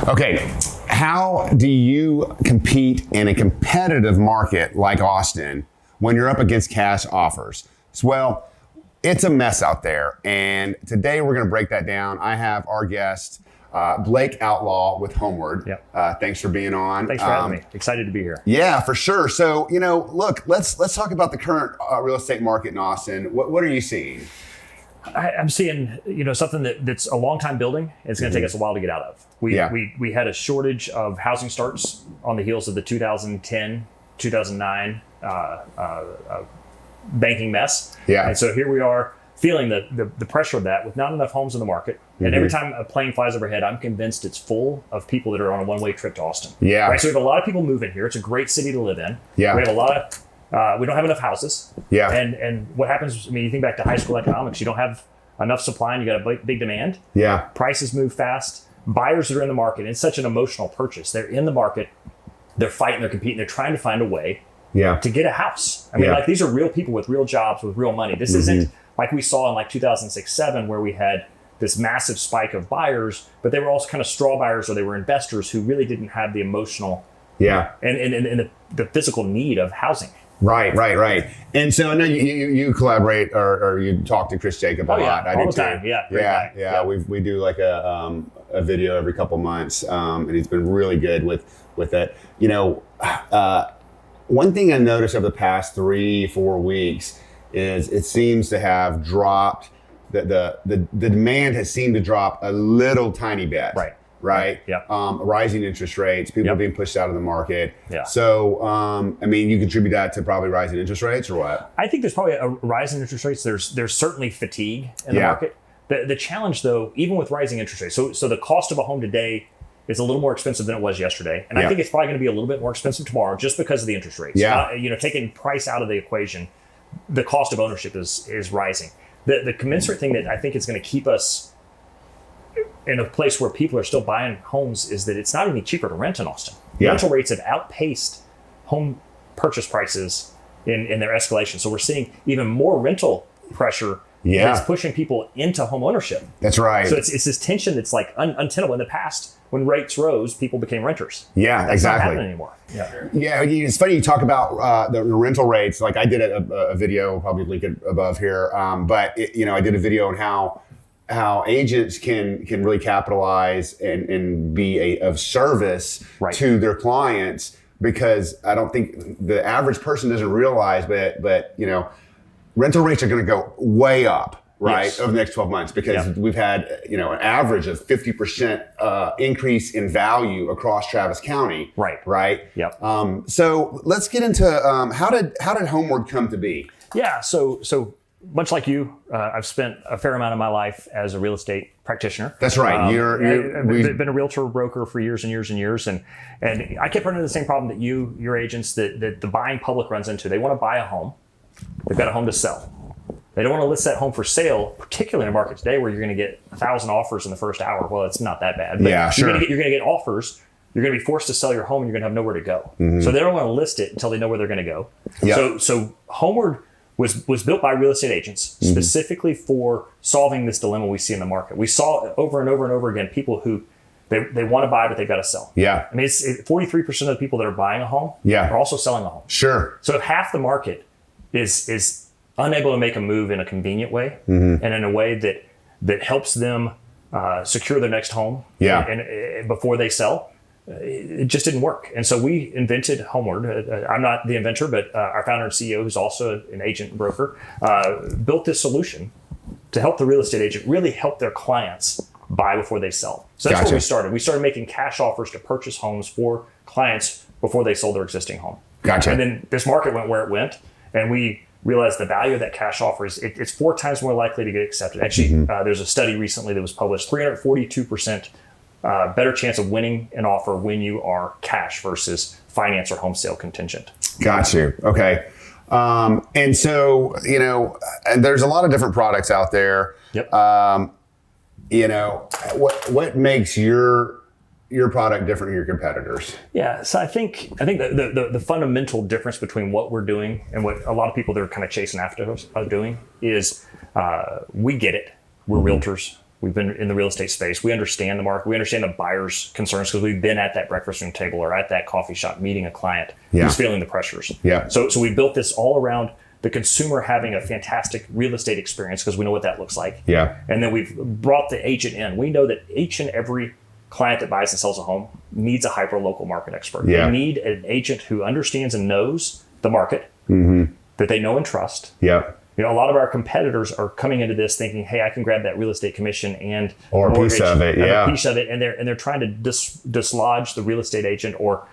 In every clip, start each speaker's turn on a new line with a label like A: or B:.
A: Okay, how do you compete in a competitive market like Austin when you're up against cash offers? Well, it's a mess out there, and today we're going to break that down. I have our guest, Blake Outlaw with Homeward.
B: Yep.
A: Thanks for being on.
B: Thanks for having me. Excited to be here.
A: Yeah, for sure. So, look, let's talk about the current real estate market in Austin. What are you seeing?
B: I'm seeing, something that's a long time building. It's going to take us a while to get out of. We had a shortage of housing starts on the heels of the 2010, 2009 banking mess.
A: Yeah.
B: And so here we are feeling the pressure of that with not enough homes in the market. And every time a plane flies overhead, I'm convinced it's full of people that are on a one-way trip to Austin.
A: Yeah.
B: Right. So we have a lot of people moving here. It's a great city to live in.
A: Yeah.
B: We have a lot of we don't have enough houses.
A: Yeah.
B: And what happens, you think back to high school economics, you don't have enough supply and you got a big demand.
A: Yeah.
B: Prices move fast. Buyers that are in the market, it's such an emotional purchase. They're in the market, they're fighting, they're competing, they're trying to find a way to get a house. I mean, these are real people with real jobs, with real money. This isn't like we saw in 2006-07 where we had this massive spike of buyers, but they were also kind of straw buyers or they were investors who really didn't have the emotional and the physical need of housing.
A: Right. And so I know you collaborate or you talk to Chris Jacob a lot. I
B: all
A: do
B: the
A: too.
B: time.
A: Yeah. We do like a video every couple months, and he's been really good with it. One thing I noticed over the past 3-4 weeks is it seems to have dropped. The demand has seemed to drop a little tiny bit. Right.
B: Yeah.
A: Rising interest rates, people being pushed out of the market.
B: Yeah.
A: So, you contribute that to probably rising interest rates or what?
B: I think there's probably a rise in interest rates. There's certainly fatigue in the market. The challenge, though, even with rising interest rates, so the cost of a home today is a little more expensive than it was yesterday. And I think it's probably going to be a little bit more expensive tomorrow just because of the interest rates.
A: Yeah.
B: Taking price out of the equation, the cost of ownership is rising. The commensurate thing that I think is going to keep us in a place where people are still buying homes is that it's not any cheaper to rent in Austin.
A: Yeah.
B: Rental rates have outpaced home purchase prices in their escalation. So we're seeing even more rental pressure that's pushing people into home ownership.
A: That's right.
B: So it's this tension that's like untenable. In the past, when rates rose, people became renters.
A: Yeah,
B: that's
A: exactly.
B: not happening anymore.
A: Yeah, it's funny you talk about the rental rates. Like I did a video, I'll probably link it above here. But I did a video on how agents can really capitalize and be of service to their clients, because I don't think the average person doesn't realize, but rental rates are going to go way up over the next 12 months because we've had an average of 50% increase in value across Travis County. Right.
B: Yep.
A: So let's get into how did Homeward come to be?
B: Yeah. So much like you, I've spent a fair amount of my life as a real estate practitioner.
A: That's right.
B: I've been a realtor broker for years and years and years. And I kept running into the same problem that your agents, that the buying public runs into. They want to buy a home. They've got a home to sell. They don't want to list that home for sale, particularly in a market today where you're going to get 1,000 offers in the first hour. Well, it's not that bad. But you're going to get offers. You're going to be forced to sell your home and you're going to have nowhere to go. So they don't want to list it until they know where they're going to go. So Homeward was built by real estate agents specifically for solving this dilemma we see in the market. We saw over and over and over again people who they want to buy, but they've got to sell.
A: Yeah.
B: I mean, it's 43% of the people that are buying a home are also selling a home.
A: Sure.
B: So if half the market is unable to make a move in a convenient way and in a way that helps them secure their next home and before they sell, it just didn't work. And so we invented Homeward. I'm not the inventor, but our founder and CEO, who's also an agent and broker, built this solution to help the real estate agent really help their clients buy before they sell. So that's where we started. We started making cash offers to purchase homes for clients before they sold their existing home.
A: Gotcha.
B: And then this market went where it went, and we realized the value of that cash offer is it's 4 times more likely to get accepted. Actually, there's a study recently that was published, 342% better chance of winning an offer when you are cash versus finance or home sale contingent.
A: Got you. Okay. And so, there's a lot of different products out there.
B: Yep.
A: What makes your product different from your competitors?
B: Yeah. So I think the fundamental difference between what we're doing and what a lot of people that are kind of chasing after us are doing is we get it. We're realtors. We've been in the real estate space. We understand the market. We understand the buyer's concerns because we've been at that breakfast room table or at that coffee shop meeting a client who's feeling the pressures.
A: Yeah.
B: So we built this all around the consumer having a fantastic real estate experience because we know what that looks like.
A: Yeah.
B: And then we've brought the agent in. We know that each and every client that buys and sells a home needs a hyper-local market expert.
A: Yeah.
B: They need an agent who understands and knows the market, that they know and trust.
A: Yeah.
B: You know, a lot of our competitors are coming into this thinking, "Hey, I can grab that real estate commission and
A: or a piece of it,
B: a piece of it," and they're trying to dislodge the real estate agent or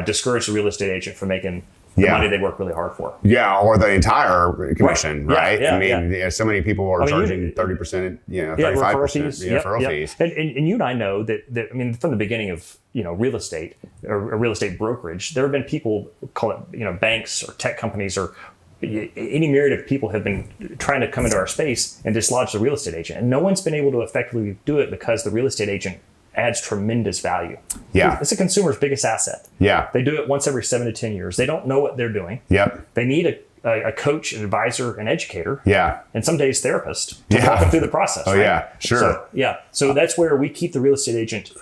B: discourage the real estate agent from making the money they work really hard for.
A: Yeah, or the entire commission, right?
B: Yeah,
A: I mean, so many people are charging 30%, 35%, referral fees.
B: And you and I know that I mean, from the beginning of real estate or real estate brokerage, there have been people, call it banks or tech companies or any myriad of people have been trying to come into our space and dislodge the real estate agent. And no one's been able to effectively do it because the real estate agent adds tremendous value.
A: Yeah.
B: It's a consumer's biggest asset.
A: Yeah.
B: They do it once every 7 to 10 years. They don't know what they're doing.
A: Yep.
B: They need a coach, an advisor, an educator.
A: Yeah.
B: And some days therapist to walk them through the process.
A: Oh,
B: right?
A: yeah. Sure.
B: So that's where we keep the real estate agent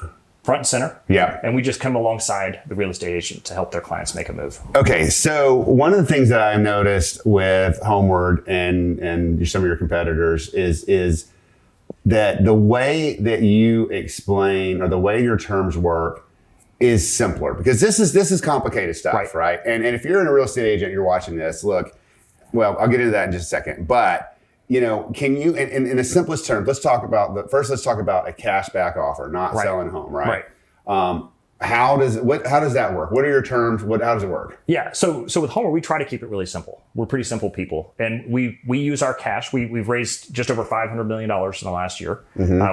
B: front and center.
A: Yeah.
B: And we just come alongside the real estate agent to help their clients make a move.
A: Okay. So one of the things that I've noticed with Homeward and some of your competitors is that the way that you explain or the way your terms work is simpler because this is complicated stuff, right? And if you're in a real estate agent, you're watching this, look, well, I'll get into that in just a second, but can you, in the simplest terms, let's talk about a cash back offer, not selling a home, right? How does that work? What are your terms? How does it work?
B: Yeah. So with Homeward, we try to keep it really simple. We're pretty simple people, and we use our cash. We've raised just over $500 million in the last year.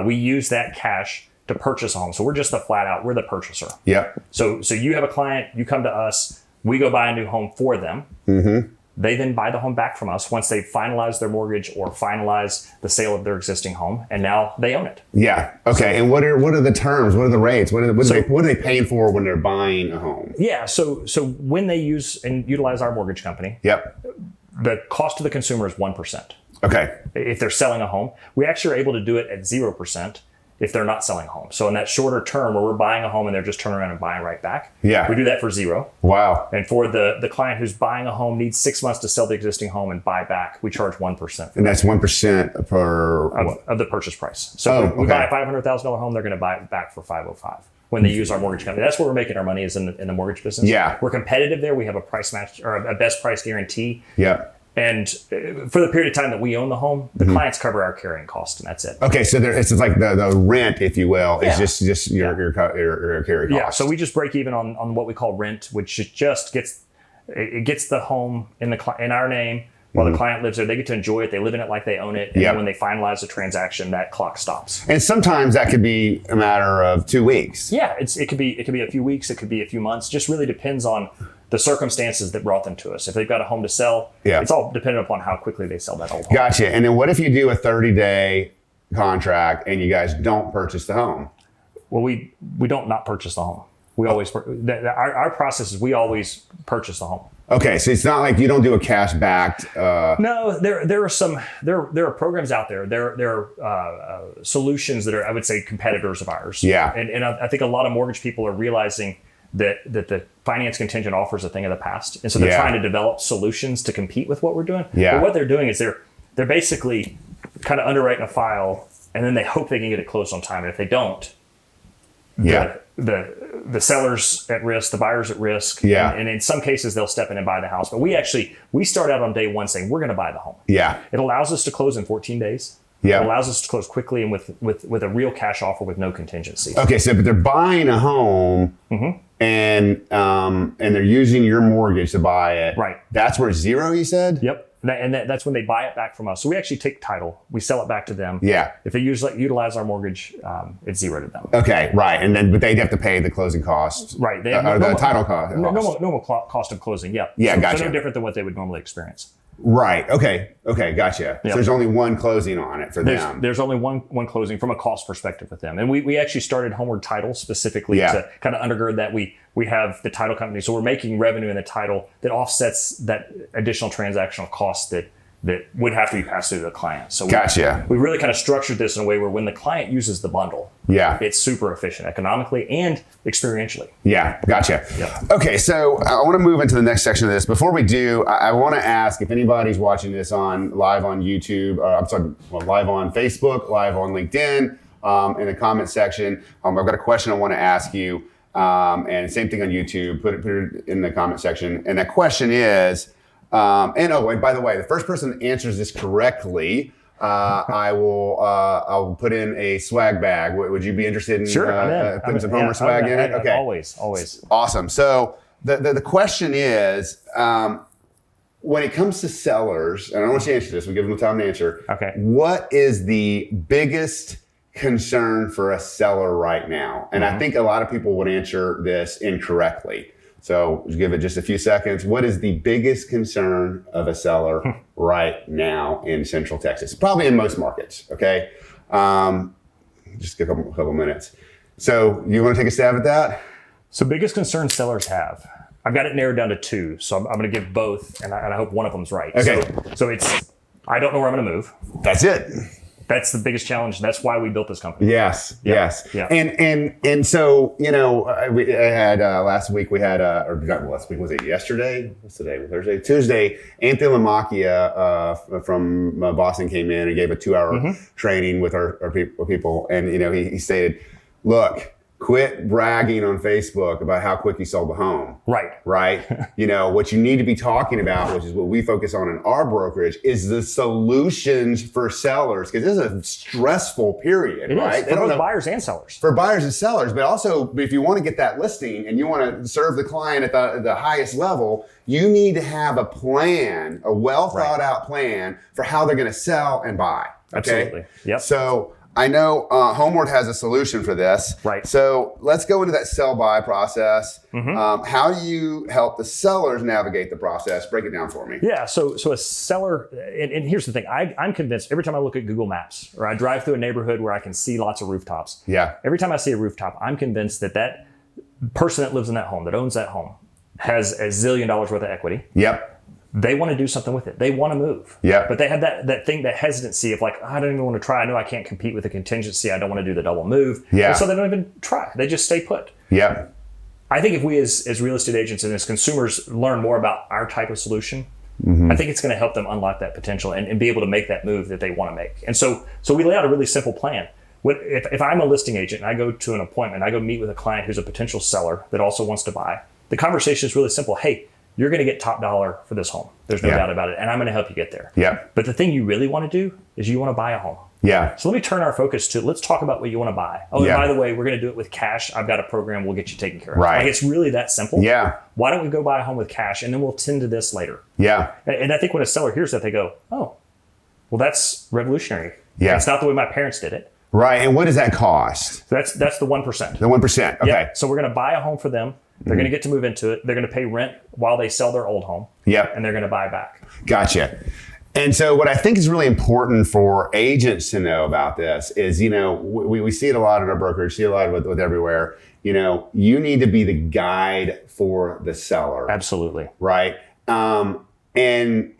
B: We use that cash to purchase a home. So we're just we're the purchaser.
A: Yeah.
B: So you have a client, you come to us, we go buy a new home for them. They then buy the home back from us once they finalize their mortgage or finalize the sale of their existing home, and now they own it.
A: Yeah. Okay. And what are the terms? What are the rates? What are they paying for when they're buying a home?
B: Yeah. So when they use and utilize our mortgage company, the cost to the consumer is 1%.
A: Okay.
B: If they're selling a home, we actually are able to do it at 0%. If they're not selling a home. So in that shorter term where we're buying a home and they're just turning around and buying right back, we do that for 0.
A: Wow.
B: And for the client who's buying a home, needs 6 months to sell the existing home and buy back, we charge 1%.
A: And that's 1% per...
B: Of the purchase price. So we buy a $500,000 home, they're going to buy it back for $505,000 when they use our mortgage company. That's where we're making our money is in the mortgage business.
A: Yeah.
B: We're competitive there. We have a price match or a best price guarantee.
A: Yeah.
B: And for the period of time that we own the home, the clients cover our carrying cost, and that's it.
A: Okay, so it's like the rent, if you will, is just your carry cost.
B: Yeah, so we just break even on what we call rent, which just gets the home in our name while the client lives there. They get to enjoy it. They live in it like they own it. And then when they finalize the transaction, that clock stops.
A: And sometimes that could be a matter of 2 weeks.
B: Yeah, it could be a few weeks. It could be a few months. Just really depends on the circumstances that brought them to us. If they've got a home to sell, it's all dependent upon how quickly they sell that old home.
A: Gotcha. And then what if you do a 30-day contract and you guys don't purchase the home?
B: Well, we don't not purchase the home. We always our process is we always purchase the home.
A: Okay, so it's not like you don't do a cash backed.
B: No, there are programs out there. There are solutions that are, I would say, competitors of ours.
A: Yeah.
B: And I think a lot of mortgage people are realizing that the finance contingent offer is a thing of the past. And so they're trying to develop solutions to compete with what we're doing.
A: Yeah.
B: But what they're doing is they're basically kind of underwriting a file and then they hope they can get it closed on time. And if they don't, the seller's at risk, the buyer's at risk.
A: Yeah.
B: And in some cases they'll step in and buy the house. But we start out on day one saying we're going to buy the home.
A: Yeah.
B: It allows us to close in 14 days.
A: Yeah.
B: It allows us to close quickly and with a real cash offer with no contingency.
A: Okay, so but they're buying a home and they're using your mortgage to buy it.
B: Right.
A: That's where 0, you said?
B: Yep. And that's when they buy it back from us. So we actually take title. We sell it back to them.
A: Yeah.
B: If they utilize our mortgage, it's 0 to them.
A: Okay, right. But they'd have to pay the closing costs.
B: Right. They
A: have the title cost.
B: Normal cost of closing. Yeah.
A: Yeah,
B: so,
A: gotcha.
B: So no different than what they would normally experience.
A: Right. Okay, gotcha.
B: Yep.
A: So there's only one closing on it for them.
B: There's only one closing from a cost perspective with them. And we actually started Homeward Title specifically to kind of undergird that. We have the title company. So we're making revenue in the title that offsets that additional transactional cost that that would have to be passed through to the client. So
A: Gotcha.
B: we really kind of structured this in a way where when the client uses the bundle, it's super efficient economically and experientially.
A: Yeah, gotcha.
B: Yeah.
A: Okay, so I want to move into the next section of this. Before we do, I want to ask if anybody's watching this live on YouTube, live on Facebook, live on LinkedIn, in the comment section. I've got a question I want to ask you, and same thing on YouTube. Put it in the comment section. And that question is, and by the way, the first person that answers this correctly, I'll put in a swag bag. Would you be interested in putting some Homer swag in it? Okay.
B: Always.
A: Awesome. So the question is, when it comes to sellers, and I want you to answer this, we'll give them time to answer.
B: Okay.
A: What is the biggest concern for a seller right now? And I think a lot of people would answer this incorrectly. So give it just a few seconds. What is the biggest concern of a seller right now in Central Texas? Probably in most markets, okay? Just a couple minutes. So you want to take a stab at that?
B: So biggest concern sellers have. I've got it narrowed down to two. So I'm going to give both, and I hope one of them's right.
A: Okay.
B: So it's, I don't know where I'm going to move.
A: That's it.
B: That's the biggest challenge. That's why we built this company.
A: Yes.
B: Yeah.
A: And so, I had last week we had, or not last week, was it yesterday? What's today? Thursday? Tuesday, Anthony Lamacchia from Boston came in and gave a 2-hour training with our people. And, he stated, look, quit bragging on Facebook about how quick you sold the home.
B: Right.
A: What you need to be talking about, which is what we focus on in our brokerage, is the solutions for sellers, because this is a stressful period, right?
B: For both buyers and sellers.
A: For buyers and sellers, but also if you want to get that listing and you want to serve the client at the highest level, you need to have a plan, a well thought out plan for how they're going to sell and buy. Okay?
B: Absolutely. Yep.
A: So I know Homeward has a solution for this.
B: Right.
A: So let's go into that sell-buy process. How do you help the sellers navigate the process? Break it down for me.
B: Yeah. So a seller, and here's the thing. I'm convinced every time I look at Google Maps or I drive through a neighborhood where I can see lots of rooftops.
A: Yeah.
B: Every time I see a rooftop, I'm convinced that person that lives in that home, that owns that home, has $1 zillion worth of equity.
A: Yep.
B: They want to do something with it. They want to move.
A: Yeah.
B: But they have that hesitancy of like, I don't even want to try. I know I can't compete with the contingency. I don't want to do the double move.
A: Yeah.
B: And so they don't even try. They just stay put.
A: Yeah.
B: I think if we as real estate agents and as consumers learn more about our type of solution, I think it's going to help them unlock that potential and be able to make that move that they want to make. And so we lay out a really simple plan. If I'm a listing agent and I go to an appointment, I go meet with a client who's a potential seller that also wants to buy, the conversation is really simple. Hey, you're going to get top dollar for this home. There's no doubt about it. And I'm going to help you get there.
A: Yeah.
B: But the thing you really want to do is you want to buy a home.
A: Yeah.
B: So let me turn our focus to, let's talk about what you want to buy. Oh, and by the way, we're going to do it with cash. I've got a program. We'll get you taken care of.
A: Right.
B: Like it's really that simple.
A: Yeah.
B: Why don't we go buy a home with cash and then we'll tend to this later.
A: Yeah.
B: And I think when a seller hears that, they go, oh, well, that's revolutionary.
A: Yeah.
B: It's not the way my parents did it.
A: Right. And what does that cost?
B: So that's the 1%.
A: The 1%. Okay.
B: Yeah. So we're going to buy a home for them. They're going to get to move into it. They're going to pay rent while they sell their old home.
A: Yep.
B: And they're going to buy back.
A: Gotcha. And so what I think is really important for agents to know about this is, we see it a lot in our brokerage, see a lot with everywhere. You need to be the guide for the seller.
B: Absolutely.
A: Right. And,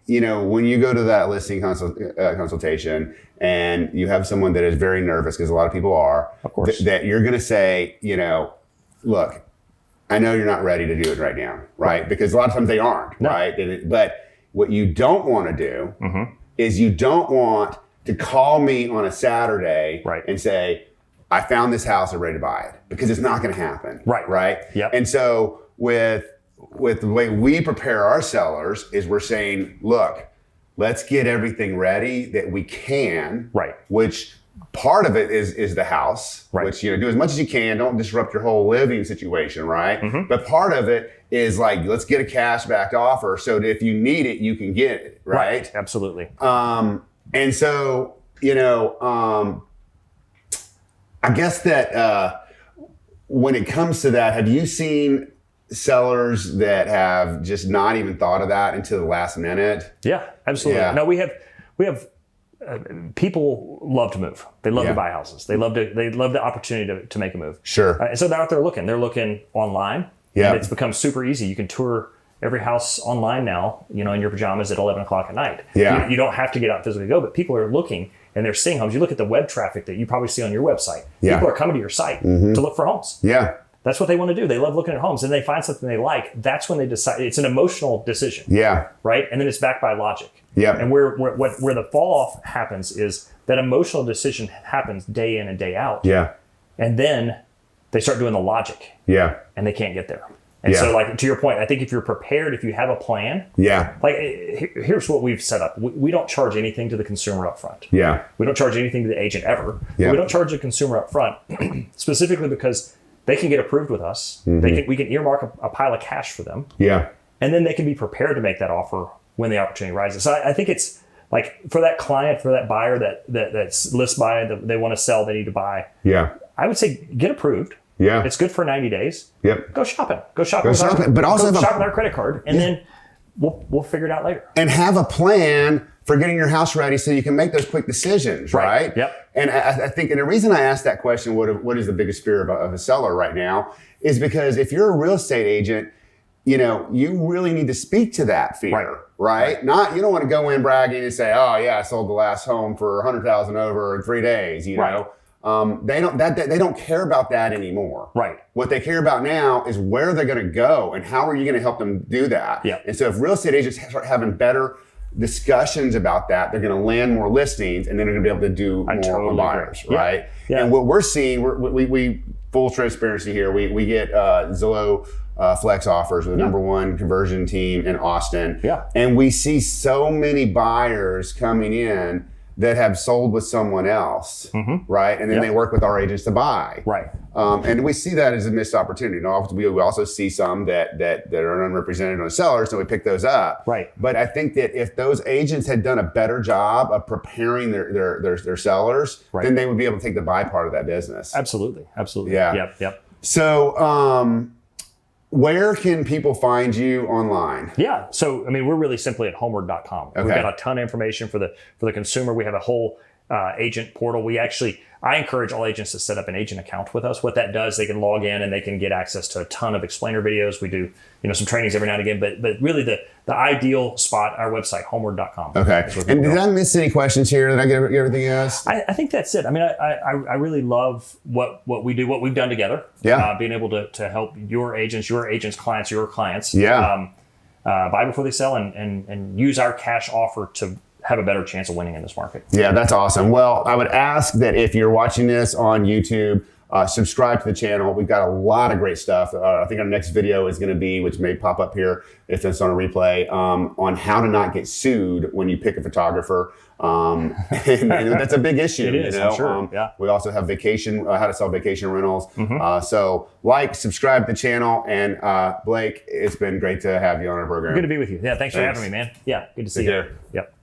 A: when you go to that listing consultation and you have someone that is very nervous, because a lot of people are,
B: of course,
A: that you're going to say, look, I know you're not ready to do it right now, right? Because a lot of times they aren't, right? But what you don't want to do is you don't want to call me on a Saturday and say, I found this house, I'm ready to buy it, because it's not going to happen. Right.
B: Yep.
A: And so with the way we prepare our sellers is we're saying, look, let's get everything ready that we can, which part of it is the house, which, do as much as you can. Don't disrupt your whole living situation, right? But part of it is like, let's get a cash backed offer so that if you need it, you can get it, right?
B: Absolutely.
A: And so, I guess that when it comes to that, have you seen sellers that have just not even thought of that until the last minute?
B: Yeah, absolutely.
A: Yeah.
B: No, we have people love to move. They love to buy houses. They love the opportunity to make a move.
A: Sure.
B: And so they're out there looking. They're looking online.
A: Yeah.
B: And it's become super easy. You can tour every house online now, you know, in your pajamas at 11 o'clock at night.
A: Yeah.
B: You don't have to get out and physically go, but people are looking and they're seeing homes. You look at the web traffic that you probably see on your website.
A: Yeah.
B: People are coming to your site to look for homes.
A: Yeah.
B: That's what they want to do. They love looking at homes, and they find something they like. That's when they decide. It's an emotional decision.
A: Yeah.
B: Right. And then it's backed by logic.
A: Yeah.
B: And where the fall off happens is that emotional decision happens day in and day out.
A: Yeah.
B: And then they start doing the logic.
A: Yeah.
B: And they can't get there. And so, like, to your point, I think if you're prepared, if you have a plan, like, here's what we've set up. We don't charge anything to the consumer up front.
A: Yeah. We
B: don't charge anything to the agent ever.
A: Yeah.
B: We don't charge the consumer up front, specifically because they can get approved with us. We can earmark a pile of cash for them.
A: Yeah.
B: And then they can be prepared to make that offer when the opportunity rises. So I think it's like, for that client, for that buyer that's list buy, they want to sell, they need to buy.
A: Yeah.
B: I would say get approved.
A: Yeah.
B: It's good for 90 days.
A: Yep.
B: Go shopping. Go shopping. But also shop with our credit card, and then we'll figure it out later.
A: And have a plan for getting your house ready so you can make those quick decisions, right?
B: Yep.
A: And I think, and the reason I asked that question, what is the biggest fear of a seller right now, is because if you're a real estate agent, you know, you really need to speak to that fear, right? Not, you don't want to go in bragging and say, oh yeah, I sold the last home for $100,000 over in 3 days, you know? They don't care about that anymore.
B: Right.
A: What they care about now is where they're going to go and how are you going to help them do that.
B: Yeah.
A: And so if real estate agents start having better discussions about that, they're going to land more listings and then they're going to be able to do more buyers, right?
B: Yeah.
A: And what we're seeing, we full transparency here, we get Zillow Flex offers with the #1 conversion team in Austin.
B: Yeah.
A: And we see so many buyers coming in that have sold with someone else, right? And then they work with our agents to buy.
B: Right.
A: And we see that as a missed opportunity. Now, we also see some that are unrepresented on the sellers, so we pick those up.
B: Right.
A: But I think that if those agents had done a better job of preparing their sellers, then they would be able to take the buy part of that business.
B: Absolutely.
A: Yeah.
B: Yep.
A: So, where can people find you online?
B: Yeah. So, I mean, we're really simply at homeward.com.
A: Okay.
B: We've got a ton of information for the consumer. We have a whole agent portal. I encourage all agents to set up an agent account with us. What that does, they can log in and they can get access to a ton of explainer videos. We do, some trainings every now and again, but really the ideal spot, our website, homeward.com.
A: Okay. And did I miss any questions here? Did I get everything else?
B: I think that's it. I mean, I really love what we do, what we've done together.
A: Yeah.
B: Being able to help your agents, clients, your clients.
A: Yeah.
B: Buy before they sell and use our cash offer to have a better chance of winning in this market.
A: Yeah, that's awesome. Well, I would ask that if you're watching this on YouTube, subscribe to the channel. We've got a lot of great stuff. I think our next video is going to be, which may pop up here if it's on a replay, on how to not get sued when you pick a photographer. And that's a big issue.
B: It is, I'm sure.
A: We also have how to sell vacation rentals. So subscribe to the channel. And Blake, it's been great to have you on our program.
B: Good to be with you. Yeah, thanks for having me, man. Yeah, good to see you.
A: Take care.
B: Yep.